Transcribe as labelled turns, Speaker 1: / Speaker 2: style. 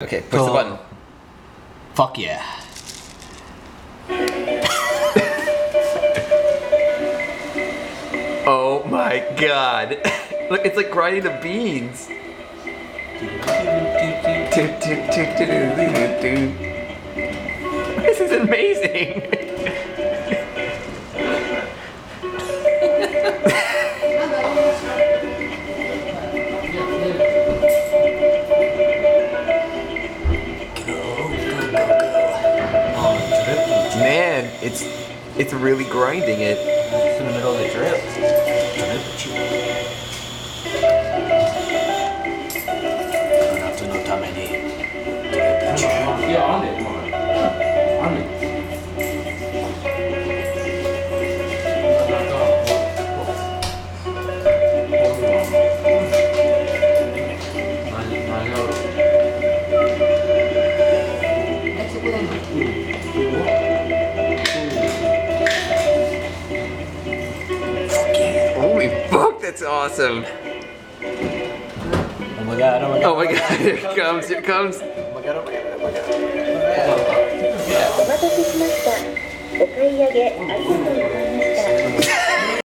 Speaker 1: Okay, push the button.
Speaker 2: Fuck yeah.
Speaker 1: Oh my god. Look, it's like grinding the beans. This is amazing. Man, it's really grinding it.
Speaker 2: It's in the middle of the drip.
Speaker 1: Holy fuck, that's awesome.
Speaker 2: Oh my god, oh my god.
Speaker 1: Oh my god, here it comes, here it comes.
Speaker 2: Oh my god, oh my god, oh my god.
Speaker 3: お待たせしました。お買い上げありがとうございました。